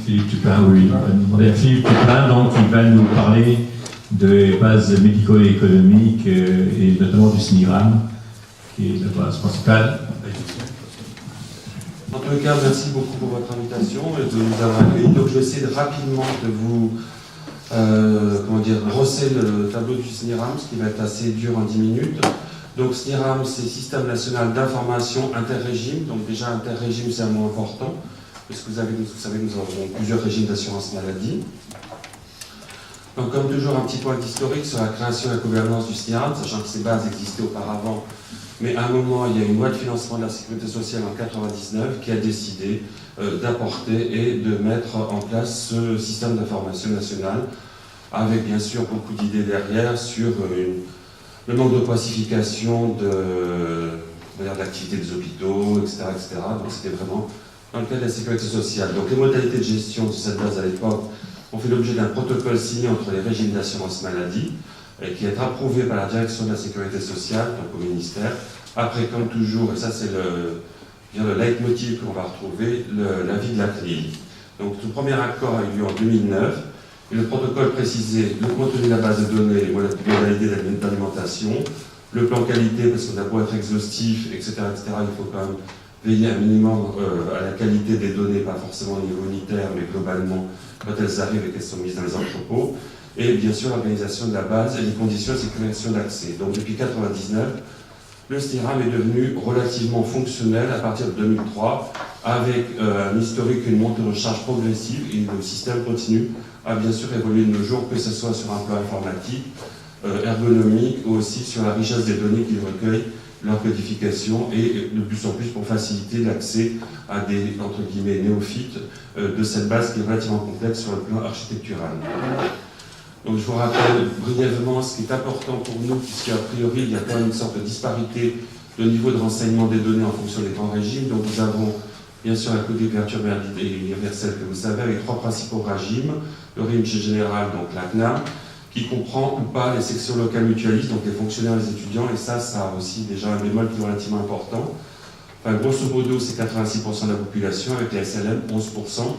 Philippe Tupin, oui. Philippe Tupin, donc, il va nous parler des bases médico-économiques et notamment du SNIRAM, qui est la base principale. En tout cas, merci beaucoup pour votre invitation et de nous avoir accueillis. Donc, je vais essayer rapidement de vous brosser le tableau du SNIRAM, ce qui va être assez dur en 10 minutes. Donc, SNIRAM, c'est Système National d'Information Interrégime. Donc, déjà, interrégime, c'est un mot important, puisque vous savez que nous avons plusieurs régimes d'assurance maladie. Donc, comme toujours, un petit point d'historique sur la création et la gouvernance du SNIRAM, sachant que ces bases existaient auparavant. Mais à un moment, il y a une loi de financement de la sécurité sociale en 1999 qui a décidé d'apporter et de mettre en place ce système d'information nationale, avec bien sûr beaucoup d'idées derrière sur le manque de pacification de l'activité des hôpitaux, etc., etc. Donc c'était vraiment dans le cadre de la sécurité sociale. Donc les modalités de gestion de cette base à l'époque ont fait l'objet d'un protocole signé entre les régimes d'assurance maladie, qui est approuvé par la direction de la sécurité sociale, donc au ministère. Après, comme toujours, et ça c'est le leitmotiv qu'on va retrouver, l'avis de la CNIL. Donc le premier accord a eu lieu en 2009, et le protocole précisait le contenu de la base de données, les modalités d'alimentation, le plan qualité, parce qu'on a beau être exhaustif, etc., etc., il faut quand même veiller un minimum à la qualité des données, pas forcément au niveau unitaire, mais globalement, quand elles arrivent et qu'elles sont mises dans les entrepôts. Et bien sûr l'organisation de la base et les conditions de sécurisation d'accès. Donc depuis 1999, le SNIRAM est devenu relativement fonctionnel à partir de 2003, avec un historique et une montée en charge progressive, et le système continue à bien sûr évoluer de nos jours, que ce soit sur un plan informatique, ergonomique, ou aussi sur la richesse des données qu'il recueille, leur codification, et de plus en plus pour faciliter l'accès à des, entre guillemets, néophytes de cette base qui est relativement complexe sur le plan architectural. Donc je vous rappelle brièvement ce qui est important pour nous, puisqu'a priori il y a quand même une sorte de disparité de niveau de renseignement des données en fonction des grands régimes. Donc nous avons bien sûr la couverture universelle que vous savez, avec 3 principaux régimes. Le régime général, donc la CNAM, qui comprend ou pas les sections locales mutualistes, donc les fonctionnaires, les étudiants, et ça a aussi déjà un bémol qui est relativement important. Enfin, grosso modo, c'est 86% de la population, avec la SLM, 11%.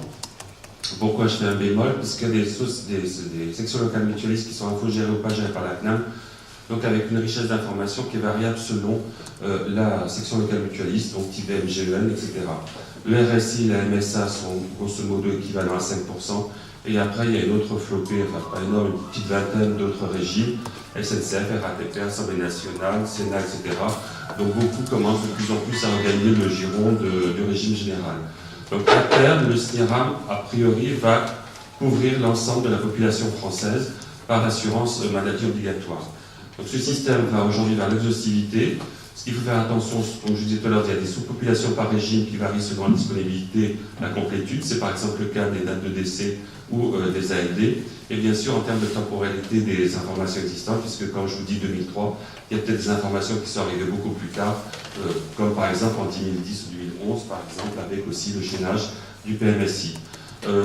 Pourquoi je fais un bémol? Parce qu'il y a des sections locales mutualistes qui sont infogérées ou pas gérées par la CNAM, donc avec une richesse d'informations qui est variable selon la section locale mutualiste, donc type MGEN, etc. Le RSI et la MSA sont grosso modo équivalents à 5%, et après il y a une autre flopée, enfin pas énorme, une petite vingtaine d'autres régimes, SNCF, RATP, Assemblée nationale, Sénat, etc. Donc beaucoup commencent de plus en plus à regagner le giron du régime général. Donc à terme, le SNIRAM, a priori, va couvrir l'ensemble de la population française par assurance maladie obligatoire. Donc ce système va aujourd'hui vers l'exhaustivité. Ce qu'il faut faire attention, comme je vous disais tout à l'heure, il y a des sous-populations par régime qui varient selon la disponibilité, la complétude. C'est par exemple le cas des dates de décès ou des ALD. Et bien sûr, en termes de temporalité des informations existantes, puisque quand je vous dis 2003, il y a peut-être des informations qui sont arrivées beaucoup plus tard, comme par exemple en 2010 ou 2011, par exemple, avec aussi le chaînage du PMSI.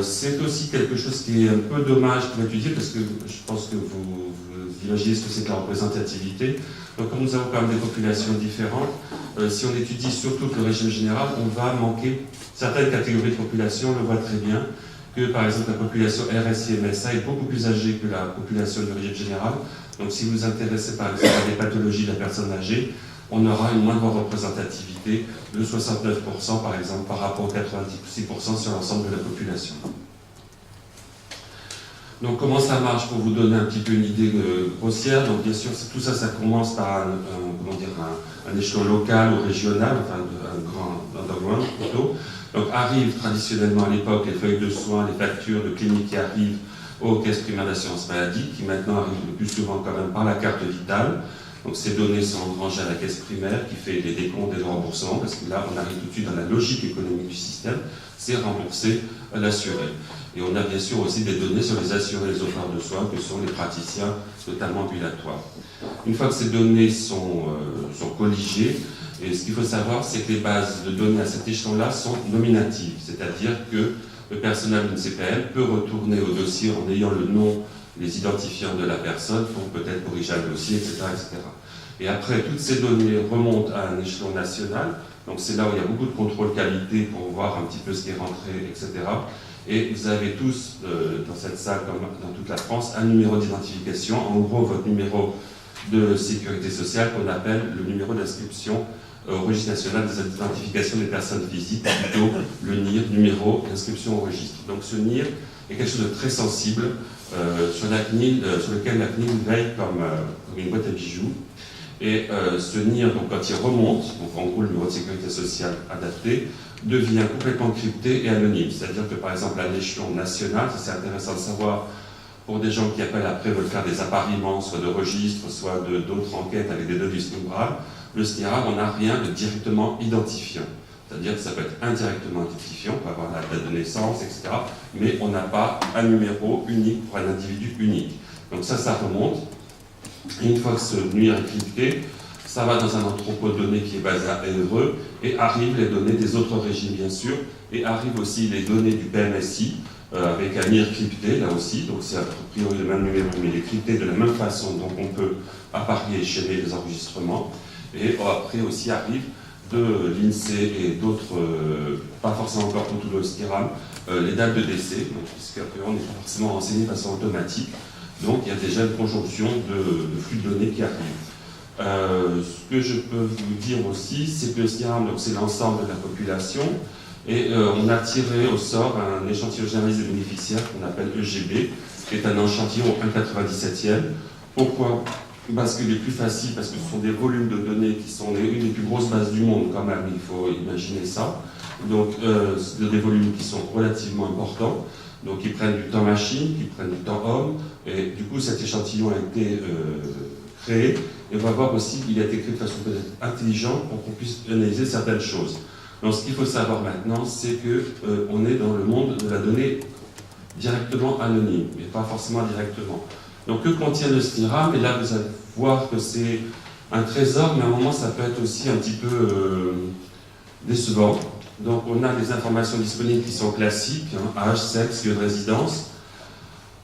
C'est aussi quelque chose qui est un peu dommage pour étudier, parce que je pense que vous imaginez ce que c'est que la représentativité. Donc comme nous avons quand même des populations différentes, si on étudie surtout le régime général, on va manquer certaines catégories de population. On le voit très bien que par exemple la population RSI et MSA est beaucoup plus âgée que la population du régime général. Donc si vous vous intéressez par exemple à des pathologies de la personne âgée, on aura une moindre représentativité de 69% par exemple par rapport aux 96% sur l'ensemble de la population. Donc comment ça marche pour vous donner un petit peu une idée grossière? Donc bien sûr tout ça, ça commence par un échelon local ou régional, enfin un grand underground plutôt. Donc arrivent traditionnellement à l'époque les feuilles de soins, les factures de cliniques qui arrivent aux caisses primaires d'assurance maladie, qui maintenant arrivent le plus souvent quand même par la carte vitale. Donc ces données sont engrangées à la caisse primaire qui fait les décomptes et les remboursements, parce que là on arrive tout de suite dans la logique économique du système, c'est rembourser l'assuré. Et on a bien sûr aussi des données sur les assurés, les offreurs de soins, que sont les praticiens, notamment ambulatoires. Une fois que ces données sont colligées, et ce qu'il faut savoir, c'est que les bases de données à cet échelon-là sont nominatives, c'est-à-dire que le personnel d'une CPL peut retourner au dossier en ayant le nom, les identifiants de la personne pour peut-être corriger le dossier, etc., etc. Et après, toutes ces données remontent à un échelon national, donc c'est là où il y a beaucoup de contrôle qualité pour voir un petit peu ce qui est rentré, etc. Et vous avez tous, dans cette salle, comme dans toute la France, un numéro d'identification, en gros votre numéro de sécurité sociale qu'on appelle le numéro d'inscription au registre national des identifications des personnes physiques, plutôt le NIR, numéro d'inscription au registre. Donc ce NIR est quelque chose de très sensible sur lequel la CNIL veille comme une boîte à bijoux. Et ce NIR, donc, quand il remonte, donc en gros le numéro de sécurité sociale adapté, devient complètement crypté et anonyme. C'est-à-dire que par exemple à l'échelon national, ça c'est intéressant de savoir pour des gens qui appellent après veulent faire des appariements, soit de registres, soit d'autres enquêtes avec des données du SNIRAM, le SNIRAM, on n'a rien de directement identifiant. C'est-à-dire que ça peut être indirectement identifiant, on peut avoir la date de naissance, etc. Mais on n'a pas un numéro unique pour un individu unique. Donc ça remonte. Et une fois que ce NIR est crypté, ça va dans un entrepôt de données qui est basé à Évreux, et arrivent les données des autres régimes, bien sûr, et arrivent aussi les données du PMSI, avec un NIR crypté, là aussi, donc c'est a priori le même numéro, mais il est crypté de la même façon, donc on peut apparier et chaîner les enregistrements. Et après aussi arrive de l'INSEE et d'autres, pas forcément encore pour tout le SNIRAM, les dates de décès, puisqu'après on n'est pas forcément renseigné de façon automatique. Donc il y a déjà une conjonction de flux de données qui arrive. Ce que je peux vous dire aussi, c'est que le SNIRAM, c'est l'ensemble de la population, et on a tiré au sort un échantillon généralisé des bénéficiaires qu'on appelle EGB, qui est un échantillon 1,97e. Pourquoi ? Parce qu'il est plus facile, parce que ce sont des volumes de données qui sont une des plus grosses bases du monde quand même, il faut imaginer ça. Donc des volumes qui sont relativement importants, donc qui prennent du temps machine, qui prennent du temps homme, et du coup cet échantillon a été créé, et on va voir aussi qu'il a été créé de façon peut-être intelligente pour qu'on puisse analyser certaines choses. Donc ce qu'il faut savoir maintenant, c'est qu'on est dans le monde de la donnée directement anonyme, mais pas forcément directement. Donc que contient le SNIRAM? Et là vous allez voir que c'est un trésor, mais à un moment ça peut être aussi un petit peu décevant. Donc on a des informations disponibles qui sont classiques, âge, sexe, lieu de résidence.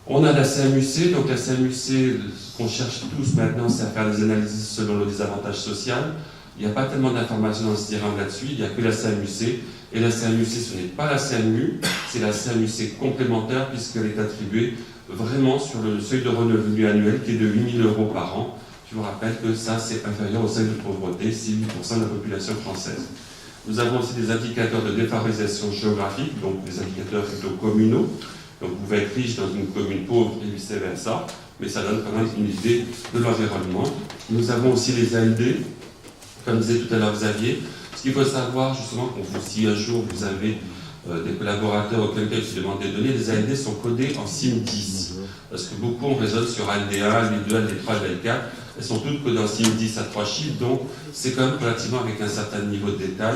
On a la CMUC, donc la CMUC, ce qu'on cherche tous maintenant, c'est à faire des analyses selon le désavantage social. Il n'y a pas tellement d'informations dans le SNIRAM là-dessus, il n'y a que la CMUC. Et la CMUC, ce n'est pas la CMU, c'est la CMUC complémentaire, puisqu'elle est attribuée vraiment sur le seuil de revenu annuel qui est de 8 000 € par an. Je vous rappelle que ça, c'est inférieur au seuil de pauvreté, c'est 8% de la population française. Nous avons aussi des indicateurs de défavorisation géographique, donc des indicateurs plutôt communaux. Donc vous pouvez être riche dans une commune pauvre et vice-versa, mais ça donne quand même une idée de l'environnement. Nous avons aussi les ALD, comme disait tout à l'heure Xavier. Ce qu'il faut savoir, justement, si un jour vous avez des collaborateurs auxquels vous demandez des données, les ALD sont codés en SIM10. Parce que beaucoup, on raisonne sur ALD1, ALD2, ALD3, ALD4. Elles sont toutes codées en SIM10 à 3 chiffres, donc c'est quand même relativement avec un certain niveau de détail.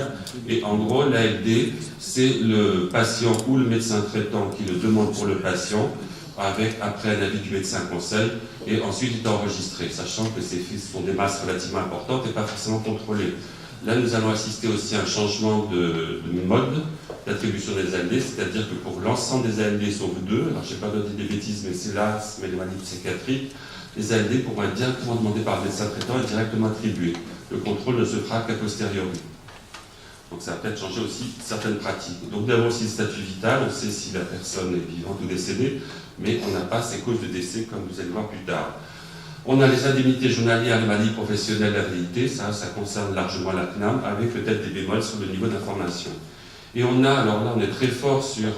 Et en gros, l'ALD, c'est le patient ou le médecin traitant qui le demande pour le patient, après un avis du médecin conseil, et ensuite il est enregistré, sachant que ces fils sont des masses relativement importantes et pas forcément contrôlées. Là, nous allons assister aussi à un changement de mode d'attribution des ALD, c'est-à-dire que pour l'ensemble des ALD sauf 2, alors je n'ai pas donné des bêtises, mais c'est là, mais les maladies psychiatriques, les ALD pourront être directement demandés par le médecin traitant et directement attribués. Le contrôle ne se fera qu'a posteriori. Donc ça va peut-être changer aussi certaines pratiques. Donc nous avons aussi le statut vital, on sait si la personne est vivante ou décédée, mais on n'a pas ses causes de décès comme vous allez voir plus tard. On a les indemnités journalières, les maladies professionnelles, la réalité, ça concerne largement la CNAM, avec peut-être des bémols sur le niveau d'information. Et on a, alors là on est très fort sur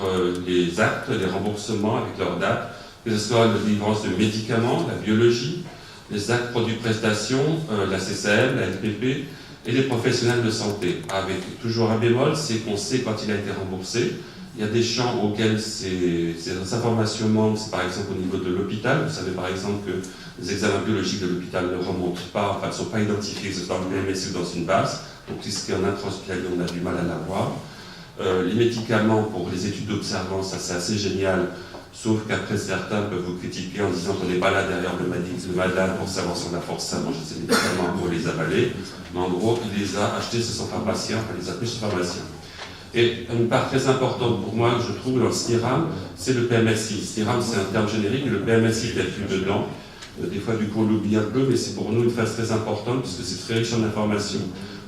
les actes, les remboursements avec leurs dates, que ce soit la délivrance de médicaments, la biologie, les actes produits prestations, la CCM, la LPP, et les professionnels de santé. Avec toujours un bémol, c'est qu'on sait quand il a été remboursé. Il y a des champs auxquels ces informations manquent, c'est par exemple au niveau de l'hôpital. Vous savez par exemple que les examens biologiques de l'hôpital ne remontent pas, enfin ne sont pas identifiés, que ce soit dans le PMSI ou dans une base. Donc ce qui est en intra-hospitalier, on a du mal à l'avoir. Les médicaments pour les études d'observance, ça c'est assez génial. Sauf qu'après, certains peuvent vous critiquer en disant qu'on n'est pas là derrière le malade pour savoir si on a force à manger ces médicaments pour les avaler. Mais en gros, il les a achetés, ce sont pharmaciens, enfin, il les a pris chez pharmaciens. Et une part très importante pour moi, je trouve, dans le SNIRAM, c'est le PMSI. Le SNIRAM, c'est un terme générique, mais le PMSI est plus dedans. Des fois, du coup, on l'oublie un peu, mais c'est pour nous une phase très importante, puisque c'est très riche en informations.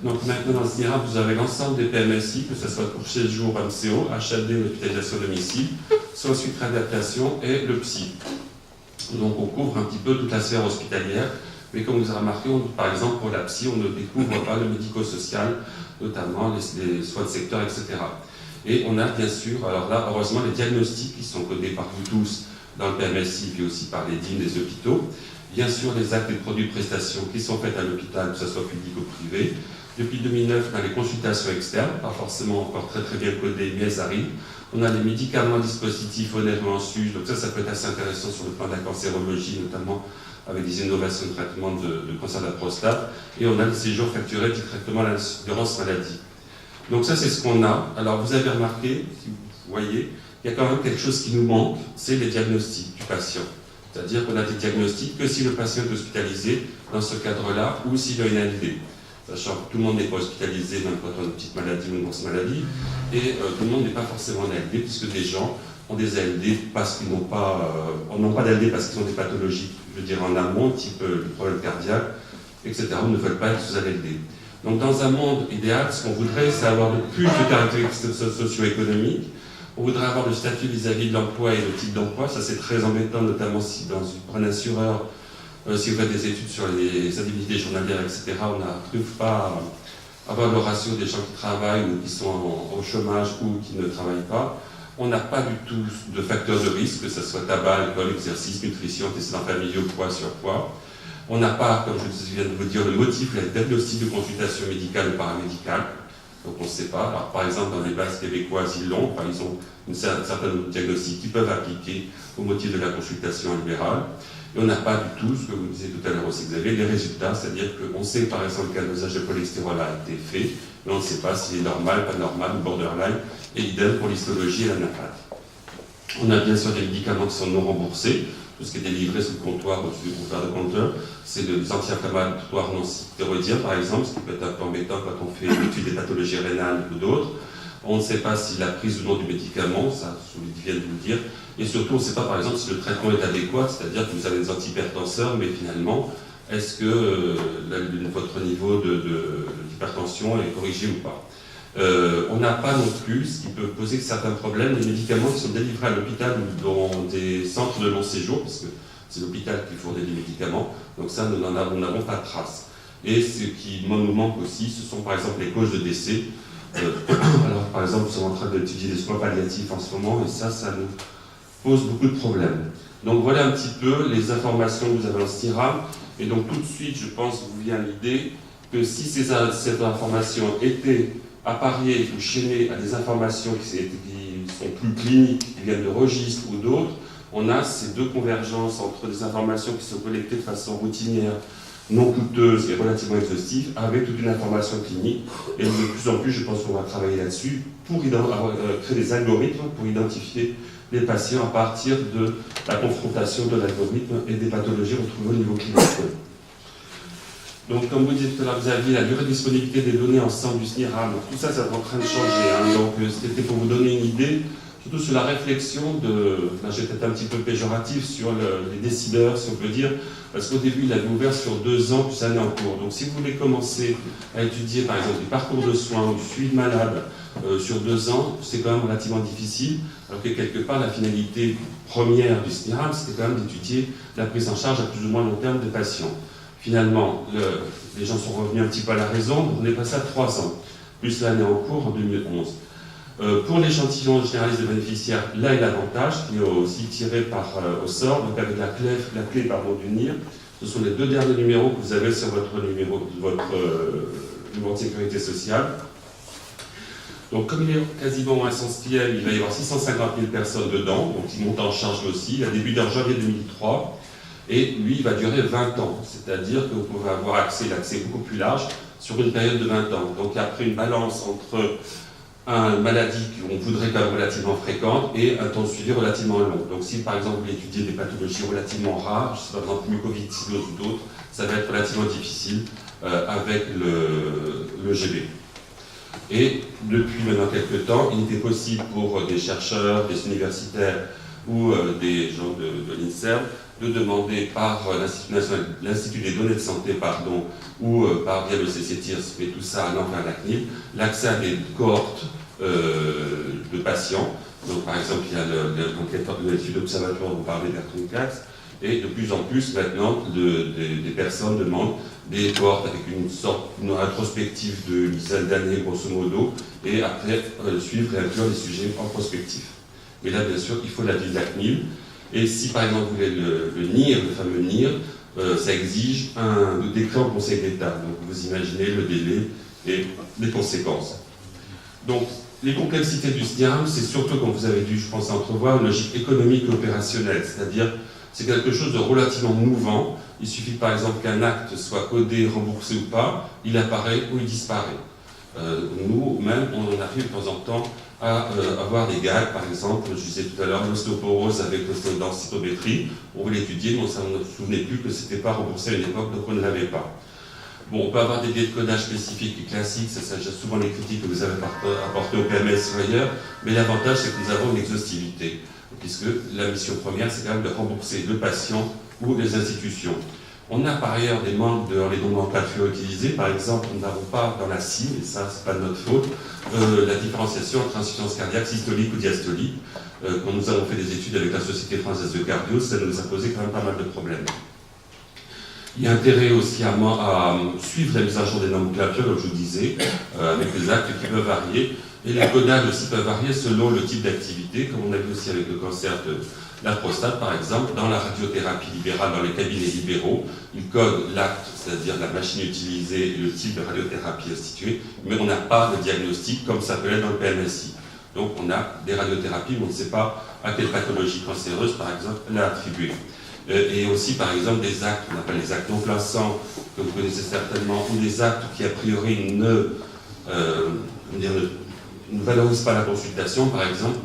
Donc maintenant dans le SNIRAM, vous avez l'ensemble des PMSI, que ce soit pour chez le jour, MCO, HAD, l'hospitalisation à domicile, soit suite réadaptation et le psy. Donc on couvre un petit peu toute la sphère hospitalière, mais comme vous avez remarqué, par exemple pour la psy, on ne découvre pas le médico-social, notamment les soins de secteur, etc. Et on a bien sûr, alors là, heureusement, les diagnostics qui sont codés par vous tous dans le PMSI, puis aussi par les DIN des hôpitaux. Bien sûr, les actes et produits de prestations qui sont faits à l'hôpital, que ce soit public ou privé. Depuis 2009, on a les consultations externes, pas forcément encore très très bien codées, mais elles arrivent. On a les médicaments dispositifs honnêtement en SUS, donc ça peut être assez intéressant sur le plan de la cancérologie, notamment avec des innovations de traitement de cancer de la prostate. Et on a les séjours facturés du traitement à l'assurance maladie. Donc ça, c'est ce qu'on a. Alors vous avez remarqué, si vous voyez, il y a quand même quelque chose qui nous manque, c'est les diagnostics du patient. C'est-à-dire qu'on a des diagnostics que si le patient est hospitalisé dans ce cadre-là ou s'il a une ALD. Sachant que tout le monde n'est pas hospitalisé, même quand on a une petite maladie ou une grosse maladie, et tout le monde n'est pas forcément en ALD, puisque des gens ont des ALD parce qu'ils n'ont pas, d'ALD parce qu'ils ont des pathologies, je veux dire en amont, type problème cardiaque, etc., ou ne veulent pas être sous ALD. Donc dans un monde idéal, ce qu'on voudrait, c'est avoir le plus de caractéristiques socio-économiques. On voudrait avoir le statut vis-à-vis de l'emploi et le type d'emploi. Ça, c'est très embêtant, notamment si pour un assureur, si vous faites des études sur les indemnités journalières, etc., on n'arrive pas à avoir le ratio des gens qui travaillent ou qui sont au chômage ou qui ne travaillent pas. On n'a pas du tout de facteurs de risque, que ce soit tabac, alcool, exercice, nutrition, antécédents familiaux, poids, surpoids. On n'a pas, comme je viens de vous dire, le motif, le diagnostic de consultation médicale ou paramédicale. Donc on ne sait pas. Alors, par exemple, dans les bases québécoises, ils l'ont. Enfin, ils ont une certaine diagnostic qu'ils peuvent appliquer au motif de la consultation libérale. Et on n'a pas du tout, ce que vous disiez tout à l'heure aussi, Xavier, les résultats. C'est-à-dire qu'on sait, par exemple, qu'un dosage de cholestérol a été fait, mais on ne sait pas s'il est normal, pas normal, borderline. Et idem pour l'histologie et la NAPAT. On a bien sûr des médicaments qui sont non remboursés. Tout ce qui est délivré sous le comptoir ou sous le comptoir de compteur, c'est des anti-inflammatoires non stéroïdiens, par exemple, ce qui peut être un peu embêtant quand on fait l'étude des pathologies rénales ou d'autres. On ne sait pas si la prise ou non du médicament, ça, je viens de vous le dire, et surtout, on ne sait pas, par exemple, si le traitement est adéquat, c'est-à-dire que vous avez des antihypertenseurs, mais finalement, est-ce que votre niveau d'hypertension est corrigé ou pas? On n'a pas non plus, ce qui peut poser certains problèmes, les médicaments qui sont délivrés à l'hôpital ou dans des centres de long séjour, parce que c'est l'hôpital qui fournit les médicaments, donc ça, nous n'avons pas de traces. Et ce qui nous manque aussi, ce sont par exemple les causes de décès. Alors par exemple, nous sommes en train d'étudier les soins palliatifs en ce moment, et ça nous pose beaucoup de problèmes. Donc voilà un petit peu les informations que vous avez en SNIRAM, et donc tout de suite, je pense, vous vient l'idée que si ces informations étaient appariées ou chaînées à des informations qui sont plus cliniques, qui viennent de registres ou d'autres, on a ces deux convergences entre des informations qui sont collectées de façon routinière, non coûteuse et relativement exhaustive, avec toute une information clinique. Et de plus en plus, je pense qu'on va travailler là-dessus pour créer des algorithmes pour identifier les patients à partir de la confrontation de l'algorithme et des pathologies retrouvées au niveau clinique. Donc, comme vous disiez tout à l'heure, Xavier, la durée de disponibilité des données en centre du SNIRAM, tout ça, ça est en train de changer. Hein. Donc, c'était pour vous donner une idée, surtout sur la réflexion là, j'ai peut-être un petit peu péjoratif sur les décideurs, si on peut dire, parce qu'au début, il avait ouvert sur 2 ans, puis ça n'est en cours. Donc, si vous voulez commencer à étudier, par exemple, des parcours de soins ou du suivi de malade sur 2 ans, c'est quand même relativement difficile, alors que quelque part, la finalité première du SNIRAM, c'était quand même d'étudier la prise en charge à plus ou moins long terme des patients. Finalement, les gens sont revenus un petit peu à la raison, on est passé à 3 ans, plus l'année en cours en 2011. Pour l'échantillon généraliste de bénéficiaires, là est l'avantage, qui est aussi tiré au sort, donc avec la clé du NIR. Ce sont les 2 derniers numéros que vous avez sur votre numéro de sécurité sociale. Donc, comme il est quasiment essentiel, il va y avoir 650 000 personnes dedans, donc il monte en charge aussi. Il a débuté en janvier 2003. Et lui, il va durer 20 ans, c'est-à-dire que vous pouvez avoir l'accès beaucoup plus large sur une période de 20 ans. Donc après une balance entre une maladie qu'on voudrait quand même relativement fréquente et un temps de suivi relativement long. Donc si par exemple vous étudiez des pathologies relativement rares, je sais pas, par exemple mucoviscidose ou d'autres, ça va être relativement difficile avec le GB. Et depuis maintenant quelques temps, il était possible pour des chercheurs, des universitaires, ou des gens de l'INSERM, de demander par l'Institut des données de santé, ou par via le CCTIRS, mais tout ça allant vers la CNIL, l'accès à des cohortes de patients. Donc par exemple, il y a l'étude observatoire dont parlait Bertrand Katz, et de plus en plus maintenant, des personnes demandent des cohortes avec une rétrospective d'une dizaine d'années grosso modo, et après suivre et inclure les sujets en prospectif. Et là, bien sûr, il faut l'avis de la CNIL. Et si par exemple vous voulez le NIR, le fameux NIR, ça exige un décret en Conseil d'État. Donc vous imaginez le délai et les conséquences. Donc les complexités du SNIRAM, c'est surtout, comme vous avez dû, je pense, entrevoir, une logique économique et opérationnelle. C'est-à-dire, c'est quelque chose de relativement mouvant. Il suffit par exemple qu'un acte soit codé, remboursé ou pas, il apparaît ou il disparaît. Nous-mêmes, on en arrive de temps en temps à avoir des gags, par exemple, je disais tout à l'heure, l'ostéoporose avec l'ostéodensitométrie, on veut l'étudier, mais on ne se souvenait plus que ce n'était pas remboursé à une époque, donc on ne l'avait pas. Bon, on peut avoir des biais de codage spécifiques et classiques, ça s'agit souvent des critiques que vous avez apportées au PMS ou ailleurs, mais l'avantage c'est que nous avons une exhaustivité, puisque la mission première c'est quand même de rembourser le patient ou les institutions. On a par ailleurs des manques dans les nomenclatures utilisées. Par exemple, nous n'avons pas dans la CIM, et ça, c'est pas de notre faute, la différenciation entre insuffisance cardiaque systolique ou diastolique. Quand nous avons fait des études avec la Société française de cardio, ça nous a posé quand même pas mal de problèmes. Il y a intérêt aussi à suivre la mise à jour des nomenclatures, comme je vous disais, avec des actes qui peuvent varier. Et les codages aussi peuvent varier selon le type d'activité, comme on a vu aussi avec le cancer de la prostate, par exemple. Dans la radiothérapie libérale, dans les cabinets libéraux, ils codent l'acte, c'est-à-dire la machine utilisée et le type de radiothérapie instituée, mais on n'a pas de diagnostic comme ça peut l'être dans le PMSI. Donc on a des radiothérapies, mais on ne sait pas à quelle pathologie cancéreuse, par exemple, la attribuer. Et aussi, par exemple, des actes, on appelle les actes non plaçants, que vous connaissez certainement, ou des actes qui, a priori, ne valorisent pas la consultation. Par exemple,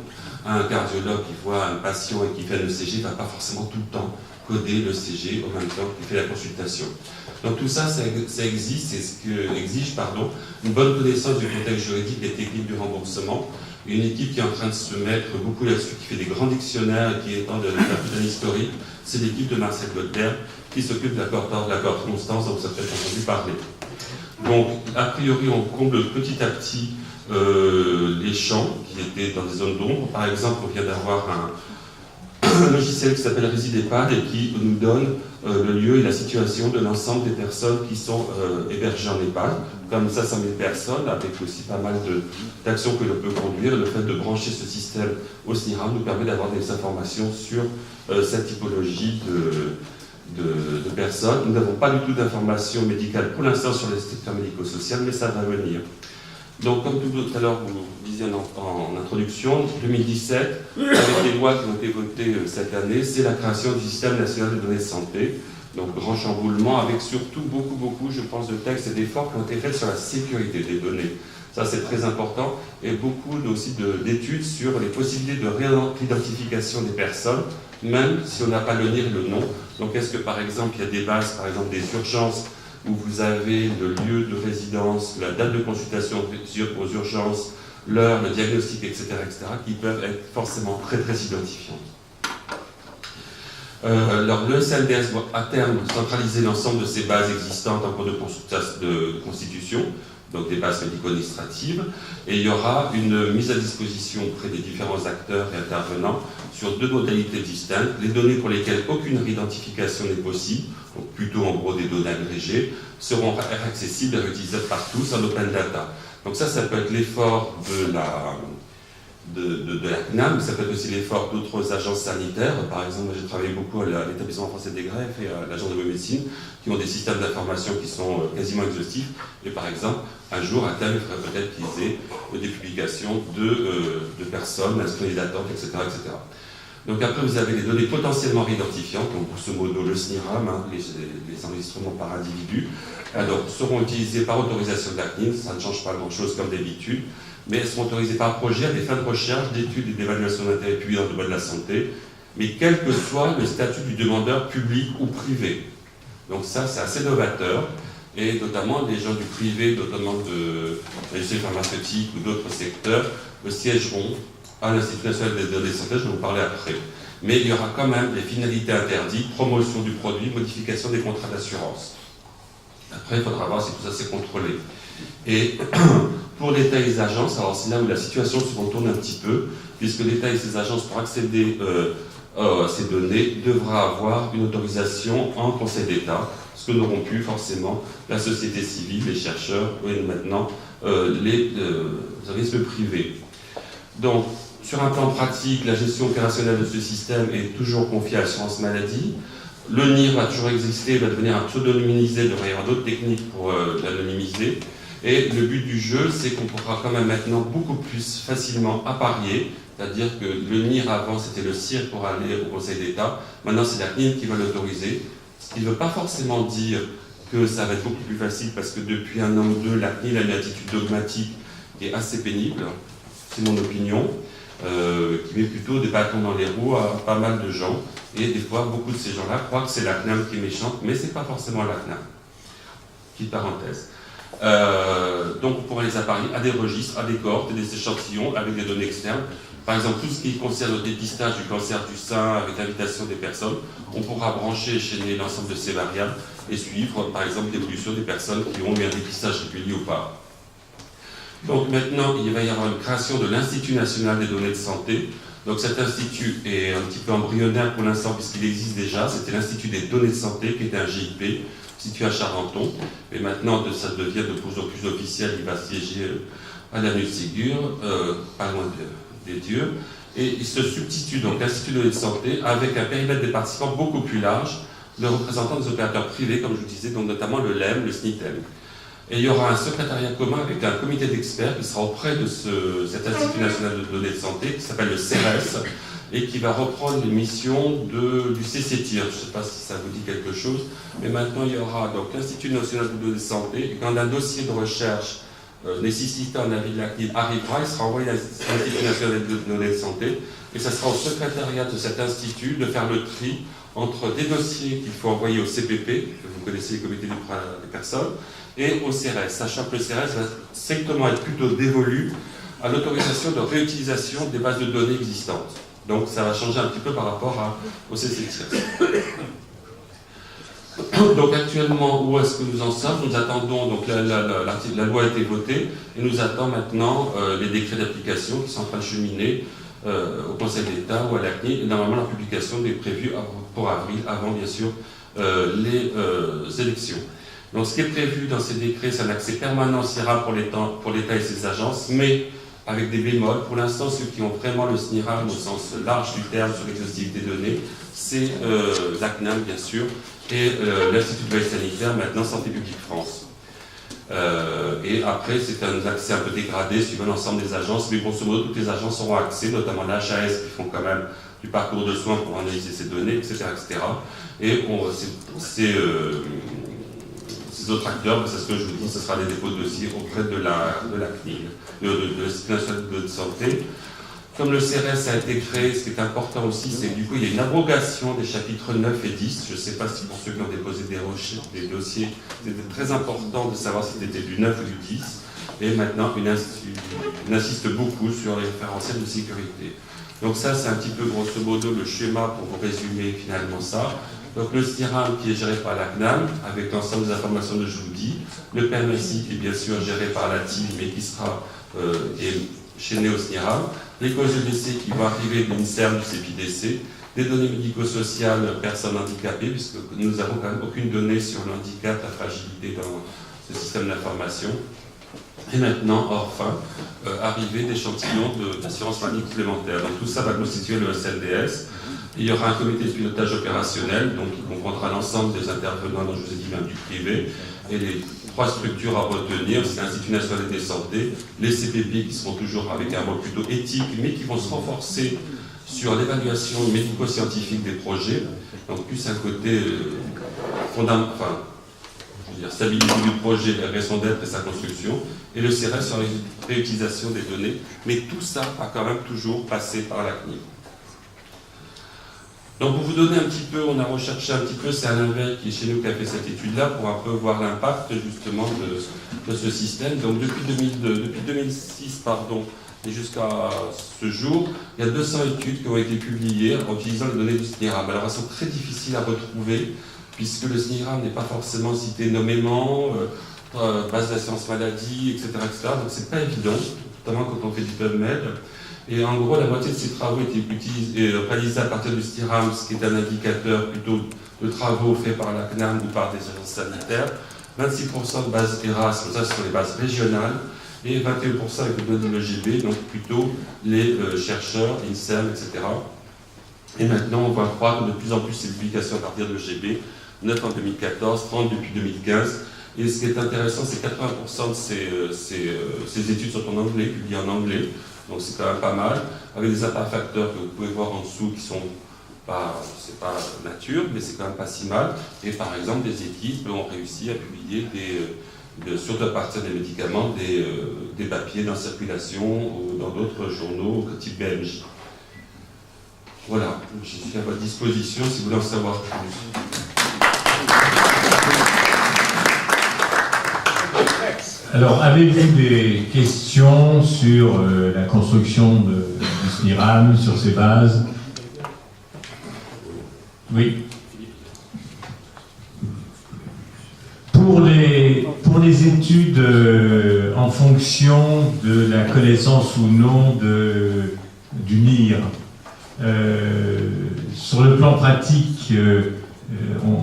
un cardiologue qui voit un patient et qui fait un ECG ne va pas forcément tout le temps coder l'ECG au même temps qu'il fait la consultation. Donc tout ça, ça existe, c'est ce que exige une bonne connaissance du contexte juridique et technique du remboursement. Une équipe qui est en train de se mettre beaucoup là-dessus, qui fait des grands dictionnaires et qui est en train de faire d'un historique, c'est l'équipe de Marcel Godler qui s'occupe de l'accord Constance, dont vous avez peut-être entendu parler. Donc, a priori, on comble petit à petit les champs qui étaient dans des zones d'ombre. Par exemple, on vient d'avoir un logiciel qui s'appelle ResideEHPAD et qui nous donne le lieu et la situation de l'ensemble des personnes qui sont hébergées en EHPAD. Comme 500 000 personnes, avec aussi pas mal d'actions que l'on peut conduire. Le fait de brancher ce système au SNIRAM nous permet d'avoir des informations sur cette typologie de personnes. Nous n'avons pas du tout d'informations médicales pour l'instant sur les secteurs médico-social, mais ça va venir. Donc, comme tout à l'heure vous disiez en introduction, 2017, avec les lois qui ont été votées cette année, c'est la création du système national de données de santé. Donc, grand chamboulement, avec surtout beaucoup, je pense, de textes et d'efforts qui ont été faits sur la sécurité des données. Ça, c'est très important. Et beaucoup aussi d'études sur les possibilités de réidentification des personnes, même si on n'a pas le NIR et le nom. Donc, est-ce que, par exemple, il y a des bases, par exemple, des urgences, où vous avez le lieu de résidence, la date de consultation aux urgences, l'heure, le diagnostic, etc., qui peuvent être forcément très identifiantes. Alors, le SNDS doit à terme centraliser l'ensemble de ces bases existantes en cours de constitution, donc des bases médico-administratives, et il y aura une mise à disposition auprès des différents acteurs et intervenants sur deux modalités distinctes, les données pour lesquelles aucune réidentification n'est possible, donc plutôt en gros des données agrégées, seront accessibles et réutilisables par tous en open data. Donc ça peut être l'effort de la CNAM, mais ça peut être aussi l'effort d'autres agences sanitaires. Par exemple, moi j'ai travaillé beaucoup à l'établissement français des greffes et à l'agence de biomédecine, qui ont des systèmes d'information qui sont quasiment exhaustifs. Et par exemple, un jour, à terme, il faudrait peut-être qu'ils aient des publications de personnes, inscrites d'attente, etc., etc. Donc après, vous avez les données potentiellement réidentifiantes, donc grosso modo le SNIRAM, les enregistrements par individu, alors seront utilisés par autorisation de la CNIL, ça ne change pas grand-chose comme d'habitude, mais elles seront autorisées par projet à des fins de recherche, d'études et d'évaluation d'intérêt public dans le domaine de la santé, mais quel que soit le statut du demandeur public ou privé. Donc ça, c'est assez novateur, et notamment les gens du privé, notamment de l'industrie pharmaceutique ou d'autres secteurs, siégeront à l'Institut national des données de santé, je vais vous parler après. mais il y aura quand même des finalités interdites, promotion du produit, modification des contrats d'assurance. Après, il faudra voir si tout ça c'est contrôlé. Et pour l'État et les agences, alors c'est là où la situation se retourne un petit peu, puisque l'État et ses agences, pour accéder à ces données, devra avoir une autorisation en Conseil d'État, ce que n'auront plus forcément la société civile, les chercheurs et maintenant les organismes privés. Donc, sur un plan pratique, la gestion opérationnelle de ce système est toujours confiée à l'assurance maladie. Le NIR va toujours exister, va devenir un pseudonymisé, il devrait y avoir d'autres techniques pour l'anonymiser. Et le but du jeu, c'est qu'on pourra quand même maintenant beaucoup plus facilement apparier, c'est-à-dire que le NIR avant c'était le CIR pour aller au Conseil d'État, maintenant c'est la CNIL qui va l'autoriser, ce qui ne veut pas forcément dire que ça va être beaucoup plus facile parce que depuis un an ou deux, la CNIL a une attitude dogmatique qui est assez pénible, c'est mon opinion, qui met plutôt des bâtons dans les roues à pas mal de gens. Et des fois, beaucoup de ces gens-là croient que c'est la CNAM qui est méchante, mais ce n'est pas forcément la CNAM. Petite parenthèse. Donc, on pourra les apparier à des registres, à des cohortes, des échantillons avec des données externes. Par exemple, tout ce qui concerne le dépistage du cancer du sein avec l'invitation des personnes, on pourra brancher et chaîner l'ensemble de ces variables et suivre, par exemple, l'évolution des personnes qui ont eu un dépistage régulier ou pas. Donc maintenant, il va y avoir une création de l'Institut national des données de santé. Donc cet institut est un petit peu embryonnaire pour l'instant puisqu'il existe déjà. C'était l'Institut des données de santé qui était un GIP situé à Charenton. Et maintenant, ça devient de plus en plus officiel. Il va siéger à l'avenue de Ségur, pas loin des dieux. Et il se substitue donc l'Institut des données de santé avec un périmètre des participants beaucoup plus large, le représentant des opérateurs privés, comme je vous disais, donc notamment le LEM, le SNITEM. Et il y aura un secrétariat commun avec un comité d'experts qui sera auprès de cet Institut national de données de santé, qui s'appelle le CERES, et qui va reprendre les missions du CCTIR. Je ne sais pas si ça vous dit quelque chose, mais maintenant il y aura donc l'Institut national de données de santé, et quand un dossier de recherche nécessitant un avis de la CNIL arrivera, il sera envoyé à l'Institut national de données de santé, et ça sera au secrétariat de cet institut de faire le tri entre des dossiers qu'il faut envoyer au CPP, vous connaissez les comités des personnes, et au CRS, sachant que le CRS va strictement être plutôt dévolu à l'autorisation de réutilisation des bases de données existantes. Donc ça va changer un petit peu par rapport au CCTIR. Donc actuellement, où est-ce que nous en sommes? Nous attendons, donc la loi a été votée, et nous attendons maintenant les décrets d'application qui sont en train de cheminer au Conseil d'État ou à la CNIL, et normalement la publication est prévue pour avril, avant bien sûr les élections. Donc ce qui est prévu dans ces décrets, c'est un accès permanent SNIRAM pour l'État et ses agences, mais avec des bémols. Pour l'instant, ceux qui ont vraiment le SNIRAM au sens large du terme sur l'exhaustivité des données, c'est la CNAM bien sûr, et l'Institut de veille sanitaire, maintenant Santé publique France. Et après, c'est un accès un peu dégradé suivant l'ensemble des agences, mais grosso modo, toutes les agences auront accès, notamment l'HAS qui font quand même du parcours de soins pour analyser ces données, etc. etc. Et ces autres acteurs, c'est ce que je vous dis, ce sera les dépôts de dossiers auprès de la CNIL, de l'Institut national de santé. Comme le CRS a été créé, ce qui est important aussi, c'est que du coup, il y a une abrogation des chapitres 9 et 10. Je ne sais pas si pour ceux qui ont déposé des dossiers, c'était très important de savoir si c'était du 9 ou du 10. Et maintenant, on insiste beaucoup sur les référentiels de sécurité. Donc ça, c'est un petit peu grosso modo le schéma pour vous résumer finalement ça. Donc le SNIRAM qui est géré par la CNAM, avec l'ensemble des informations que je vous dis. Le PMSI qui est bien sûr géré par la TIM, mais qui sera chaîné au SNIRAM. Les causes EDC qui vont arriver de l'INSERM du CEPIDC. Des données médico-sociales personnes handicapées, puisque nous n'avons quand même aucune donnée sur le handicap, la fragilité dans ce système d'information. Et maintenant, enfin, arrivée d'échantillons d'assurance maladie complémentaire. Donc tout ça va constituer le SNDS. Il y aura un comité de pilotage opérationnel, donc qui comprendra l'ensemble des intervenants, dont je vous ai dit même du privé, et les trois structures à retenir, c'est l'Institut national des santé, les CPP qui seront toujours avec un rôle plutôt éthique, mais qui vont se renforcer sur l'évaluation médico-scientifique des projets, donc plus un côté stabilité du projet, la raison d'être et sa construction, et le CRS sur la réutilisation des données, mais tout ça va quand même toujours passer par la CNIL. Donc pour vous donner un petit peu, on a recherché un petit peu, c'est Alain Veil qui est chez nous qui a fait cette étude-là pour un peu voir l'impact justement de ce système. Donc depuis 2006, Et jusqu'à ce jour, il y a 200 études qui ont été publiées en utilisant les données du SNIRAM. Alors elles sont très difficiles à retrouver, puisque le SNIRAM n'est pas forcément cité nommément, base d'assurance maladie, etc., etc. Donc c'est pas évident, notamment quand on fait du PubMed. Et en gros, la moitié de ces travaux étaient réalisés à partir du SNIRAM, ce qui est un indicateur plutôt de travaux faits par la CNAM ou par des agences sanitaires. 26% de bases ERASM, ça ce sont les bases régionales, et 21% avec le données de l'EGB, donc plutôt les chercheurs, INSERM, etc. Et maintenant, on voit croître de plus en plus ces publications à partir de l'EGB, 9 en 2014, 30 depuis 2015. Et ce qui est intéressant, c'est que 80% de ces études sont en anglais, publiées en anglais, donc c'est quand même pas mal, avec des imperfacteurs que vous pouvez voir en dessous qui sont pas, c'est pas nature, mais c'est quand même pas si mal. Et par exemple, des équipes ont réussi à publier surtout à partir des médicaments, des papiers dans circulation ou dans d'autres journaux type BMJ. Voilà, je suis à votre disposition si vous voulez en savoir plus. Alors, avez-vous des questions sur la construction du SNIRAM, sur ses bases? Oui. Pour les études en fonction de la connaissance ou non du NIR, sur le plan pratique,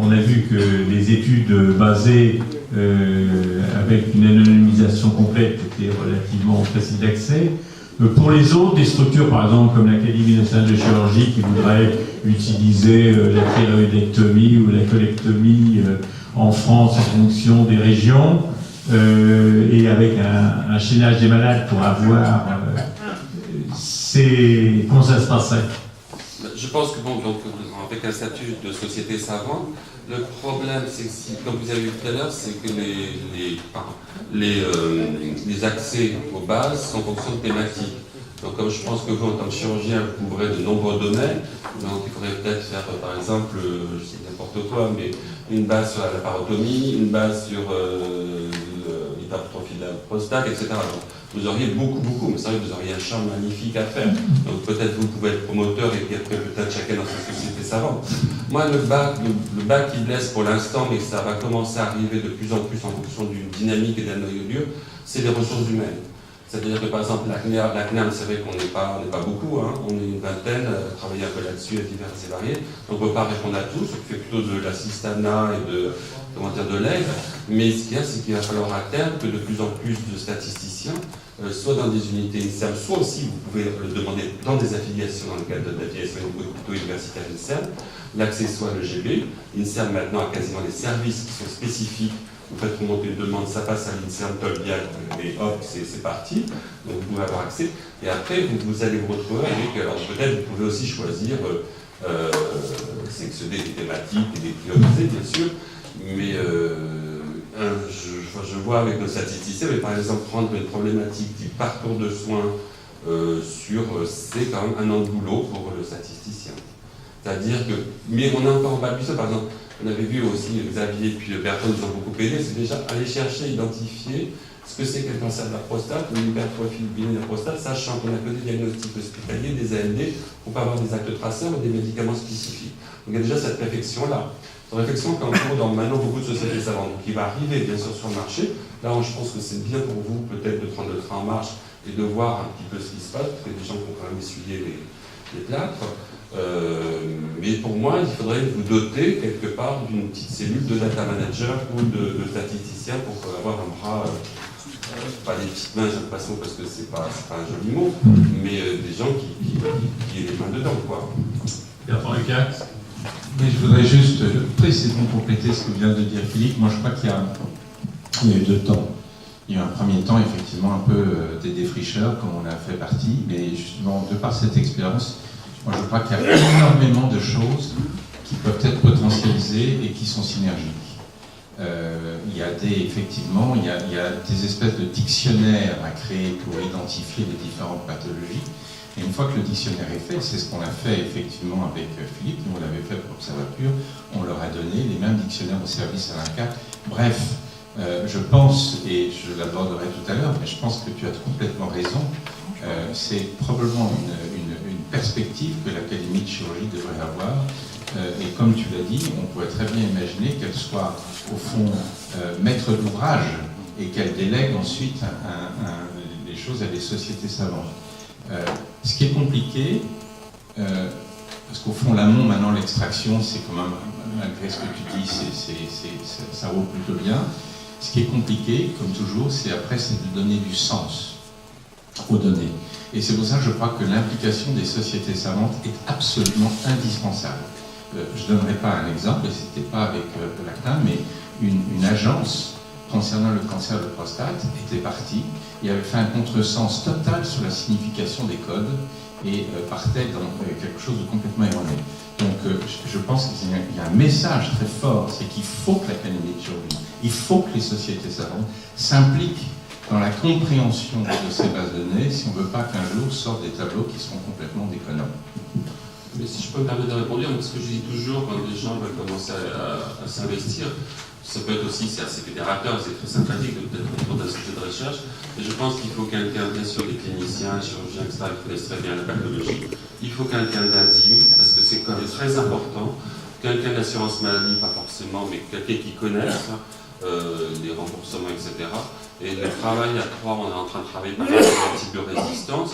on a vu que les études basées avec une anonymisation complète étaient relativement faciles d'accès. Pour les autres, des structures par exemple comme l'Académie nationale de chirurgie qui voudraient utiliser la thyroïdectomie ou la colectomie en France en fonction des régions et avec un chaînage des malades pour avoir... comment ça se passerait? Je pense que, bon, donc, avec un statut de société savante, le problème, c'est que, comme vous avez vu tout à l'heure, c'est que les accès aux bases sont en fonction de thématiques. Donc, comme je pense que vous, en tant que chirurgien, vous couvrez de nombreux domaines, donc il faudrait peut-être faire, par exemple, je sais n'importe quoi, mais une base sur la laparotomie, une base sur l'hypertrophie de la prostate, etc. Donc, vous auriez beaucoup, mais c'est vrai que vous auriez un champ magnifique à faire. Donc peut-être vous pouvez être promoteur et puis après peut-être chacun dans sa société savante. Moi, le bas qui blesse pour l'instant, mais ça va commencer à arriver de plus en plus en fonction d'une dynamique et d'un noyau dur, c'est les ressources humaines. C'est-à-dire que par exemple, la CNAM, c'est vrai qu'on n'est pas beaucoup, hein, on est une vingtaine, à travailler un peu là-dessus, à divers et variés. Donc on ne peut pas répondre à tous, on fait plutôt de l'assistanat et de l'aide. Mais ce qu'il y a, c'est qu'il va falloir à terme que de plus en plus de statisticiens, soit dans des unités INSERM, soit aussi, vous pouvez le demander dans des affiliations, dans le cadre de l'affiliation plutôt universitaire INSERM, l'accès soit à l'EGB. INSERM maintenant a quasiment des services qui sont spécifiques. Vous faites remonter une demande, ça passe à l'INSERM, Tolbiac, et hop, c'est parti. Donc vous pouvez avoir accès. Et après, vous allez vous retrouver avec, alors peut-être vous pouvez aussi choisir, sectionner des thématiques et des prioriser, bien sûr, mais je vois avec nos statisticiens, mais par exemple prendre une problématique type parcours de soins c'est quand même un an de boulot pour le statisticien. C'est-à-dire que, mais on est encore en bas de ça, par exemple, on avait vu aussi Xavier et puis Bertrand nous ont beaucoup aidé, c'est déjà aller chercher, identifier ce que c'est qu'un cancer de la prostate, une hypertrophie de la prostate, sachant qu'on a que des diagnostics hospitaliers, des ALD, pour pas avoir des actes traceurs ou des médicaments spécifiques. Donc il y a déjà cette réflexion-là. Une réflexion qu'en cours dans maintenant beaucoup de sociétés savantes, qui va arriver bien sûr sur le marché. Là, je pense que c'est bien pour vous peut-être de prendre le train en marche et de voir un petit peu ce qui se passe, parce qu'il y a des gens qui ont quand même essuyé les plâtres. Mais pour moi, il faudrait vous doter quelque part d'une petite cellule de data manager ou de statisticien pour avoir un bras, pas des petites mains, j'ai l'impression, parce que c'est pas un joli mot, mais des gens qui aient les mains dedans, quoi. Bertrand Lecax. Mais je voudrais juste précisément compléter ce que vient de dire Philippe. Moi, je crois qu'il y a eu deux temps. Il y a eu un premier temps, effectivement, un peu des défricheurs, comme on a fait partie, mais justement, de par cette expérience, moi, je crois qu'il y a énormément de choses qui peuvent être potentialisées et qui sont synergiques. Il y a effectivement, il y a des espèces de dictionnaires à créer pour identifier les différentes pathologies. Et une fois que le dictionnaire est fait, c'est ce qu'on a fait effectivement avec Philippe, nous on l'avait fait pour Observapur, on leur a donné les mêmes dictionnaires au service à l'INCA. Bref, je pense, et je l'aborderai tout à l'heure, mais je pense que tu as complètement raison, C'est probablement une perspective que l'Académie de chirurgie devrait avoir. Et comme tu l'as dit, on pourrait très bien imaginer qu'elle soit, au fond, maître d'ouvrage et qu'elle délègue ensuite les choses à des sociétés savantes. Ce qui est compliqué, parce qu'au fond, l'amont, maintenant, l'extraction, c'est quand même, malgré ce que tu dis, ça roule plutôt bien. Ce qui est compliqué, comme toujours, c'est de donner du sens aux données. Et c'est pour ça que je crois que l'implication des sociétés savantes est absolument indispensable. Je ne donnerai pas un exemple, et ce n'était pas avec l'ACTA, mais une agence concernant le cancer de prostate était partie et avait fait un contresens total sur la signification des codes et partait dans quelque chose de complètement erroné. Donc je pense qu'il y a un message très fort, c'est qu'il faut que l'Académie de chirurgie, il faut que les sociétés savantes s'impliquent dans la compréhension de ces bases de données si on ne veut pas qu'un jour sortent des tableaux qui seront complètement déconnants. Mais si je peux me permettre de répondre, ce que je dis toujours quand les gens veulent commencer à s'investir, ça peut être aussi, c'est assez fédérateur, c'est très sympathique d'être autour d'un sujet de recherche, mais je pense qu'il faut quelqu'un, bien sûr, des cliniciens, des chirurgiens, etc., qui connaissent très bien la pathologie. Il faut quelqu'un d'intime, parce que c'est quand même très important, quelqu'un d'assurance maladie, pas forcément, mais quelqu'un qui connaisse les remboursements, etc. Et le travail à trois, on est en train de travailler par exemple sur l'antibiorésistance.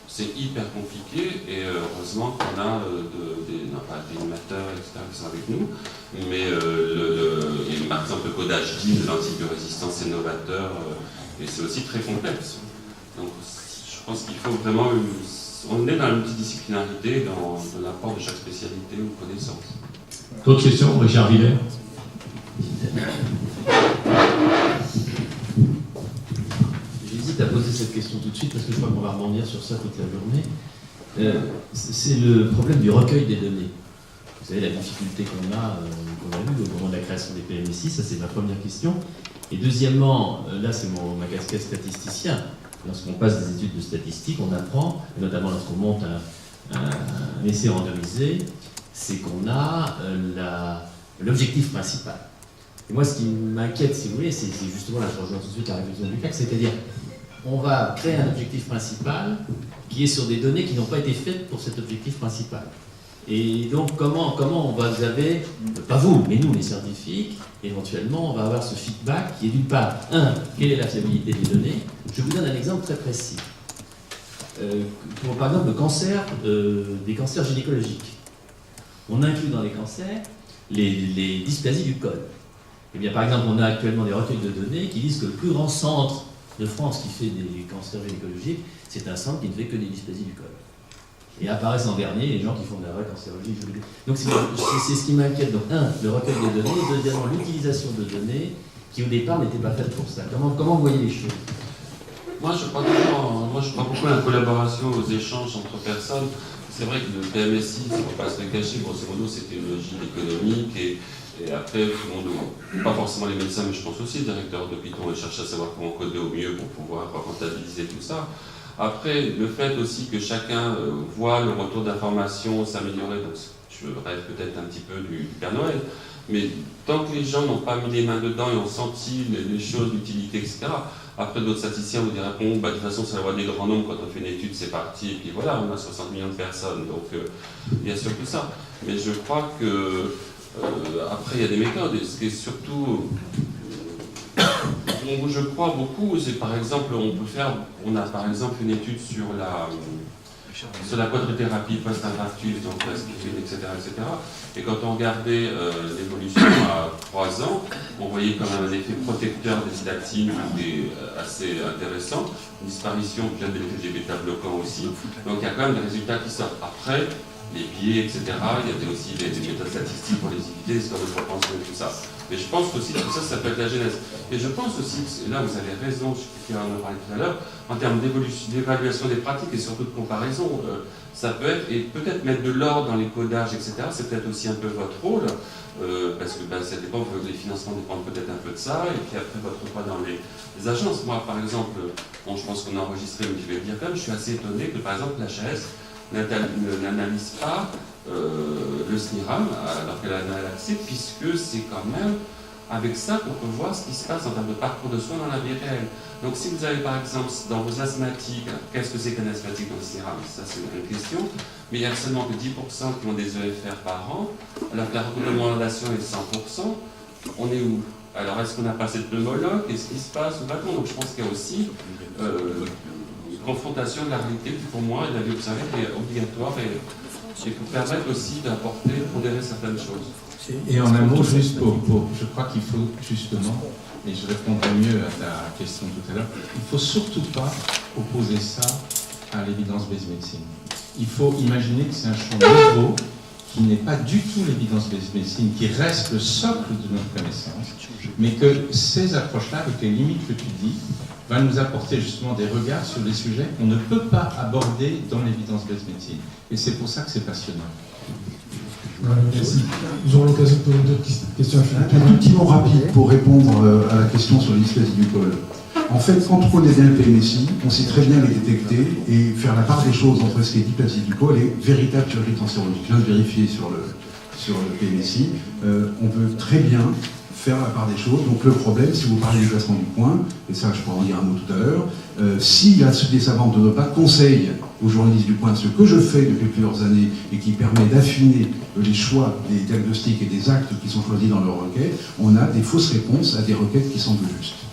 C'est hyper compliqué et heureusement qu'on a des animateurs, etc., qui sont avec nous. Mais et par exemple, le codage DIN de l'antibiorésistance, c'est novateur et c'est aussi très complexe. Donc je pense qu'il faut vraiment. On est dans la multidisciplinarité, dans l'apport de chaque spécialité ou connaissance. D'autres questions, Richard Villers? J'hésite à poser cette question tout de suite parce que je crois qu'on va rebondir sur ça toute la journée. C'est le problème du recueil des données. Vous savez, la difficulté qu'on a eue au moment de la création des PMSI, ça c'est ma première question. Et deuxièmement, là c'est ma casquette statisticien. Lorsqu'on passe des études de statistiques, on apprend, et notamment lorsqu'on monte un essai randomisé, c'est qu'on a l'objectif principal. Et moi, ce qui m'inquiète, si vous voulez, c'est justement, là je rejoins tout de suite la réflexion du CAC, c'est-à-dire on va créer un objectif principal qui est sur des données qui n'ont pas été faites pour cet objectif principal. Et donc, comment vous avez, pas vous, mais nous, les scientifiques, éventuellement, on va avoir ce feedback qui est d'une part, quelle est la fiabilité des données? Je vous donne un exemple très précis. Pour, par exemple, le cancer, des cancers gynécologiques. On inclut dans les cancers les dysplasies du col. Eh bien, par exemple, on a actuellement des recueils de données qui disent que le plus grand centre de France qui fait des cancers gynécologiques, c'est un centre qui ne fait que des dysplasies du col. Et apparaissent en dernier les gens qui font de la vraie cancérologie. Donc c'est ce qui m'inquiète. Donc, le recueil des données, et deuxièmement, l'utilisation de données qui au départ n'étaient pas faites pour ça. Comment vous voyez les choses? Moi, je crois beaucoup à la collaboration, aux échanges entre personnes. C'est vrai que le PMSI, il ne faut pas se le cacher, grosso modo, c'était une logique économique et après, tout le monde, pas forcément les médecins, mais je pense aussi les directeurs d'hôpitaux, on cherche à savoir comment coder au mieux pour pouvoir rentabiliser tout ça. Après, le fait aussi que chacun voit le retour d'information s'améliorer, donc je rêve peut-être un petit peu du Père Noël, mais tant que les gens n'ont pas mis les mains dedans et ont senti les choses, l'utilité, etc., après d'autres statisticiens vous diront, bon, de toute façon, c'est la loi des grands nombres, quand on fait une étude, c'est parti, et puis voilà, on a 60 millions de personnes, donc bien sûr tout ça. Mais je crois que après, il y a des méthodes, et ce qui est surtout, où je crois beaucoup, c'est par exemple, on a par exemple une étude sur la quadrithérapie post-infarctus, donc la schizophrénie, etc., etc. Et quand on regardait l'évolution à 3 ans, on voyait quand même un effet protecteur des statines assez intéressant, une disparition bien de l'effet des bêta-bloquants aussi. Donc il y a quand même des résultats qui sortent. Après, les biais, etc. Il y avait aussi des méthodes statistiques pour les éviter, ce qu'on ne pense pas tout ça. Mais je pense aussi que tout ça, ça peut être la genèse. Et je pense aussi, et là vous avez raison, je en a parlé tout à l'heure, en termes d'évaluation des pratiques et surtout de comparaison, ça peut être, et peut-être mettre de l'ordre dans les codages, etc. C'est peut-être aussi un peu votre rôle, parce que ça dépend, les financements dépendent peut-être un peu de ça, et puis après votre poids dans les agences. Moi, par exemple, je pense qu'on a enregistré, mais je vais le dire quand même, je suis assez étonné que par exemple l'HAS n'analyse pas le SNIRAM alors qu'elle en a l'accès, puisque c'est quand même avec ça qu'on peut voir ce qui se passe en termes de parcours de soins dans la vie réelle. Donc si vous avez par exemple dans vos asthmatiques, qu'est-ce que c'est qu'un asthmatique dans le CIRAM? Ça c'est une bonne question, mais il y a seulement que 10% qui ont des EFR par an, alors que la recommandation est 100%, on est où? Alors est-ce qu'on n'a pas assez de pneumologues? Qu'est-ce qui se passe? Ou pas? Donc je pense qu'il y a aussi une confrontation de la réalité qui pour moi et de la vie observée qui est obligatoire et pour permettre aussi d'apporter, de pondérer certaines choses. Et en un mot, juste je crois qu'il faut justement, et je répondrai mieux à ta question tout à l'heure, il ne faut surtout pas opposer ça à l'évidence-based medicine. Il faut imaginer que c'est un champ nouveau qui n'est pas du tout l'évidence-based medicine, qui reste le socle de notre connaissance, mais que ces approches-là, avec les limites que tu dis, va nous apporter justement des regards sur des sujets qu'on ne peut pas aborder dans l'évidence-based medicine. Et c'est pour ça que c'est passionnant. Merci. Nous aurons l'occasion de poser d'autres questions à Philippe. Un tout petit mot rapide pour répondre à la question sur les dysplasies du col. En fait, quand on connaît bien le PMSI, on sait très bien les détecter et faire la part des choses entre ce qui est dysplasie du col et véritable chirurgie cancérologique. Je viens de vérifier sur le PMSI. On peut très bien faire la part des choses. Donc le problème, si vous parlez du classement du point, et ça je pourrais en dire un mot tout à l'heure, si la Société savante ne donne pas de conseil aux journalistes du point, ce que je fais depuis plusieurs années et qui permet d'affiner les choix des diagnostics et des actes qui sont choisis dans leur requête, on a des fausses réponses à des requêtes qui semblent justes.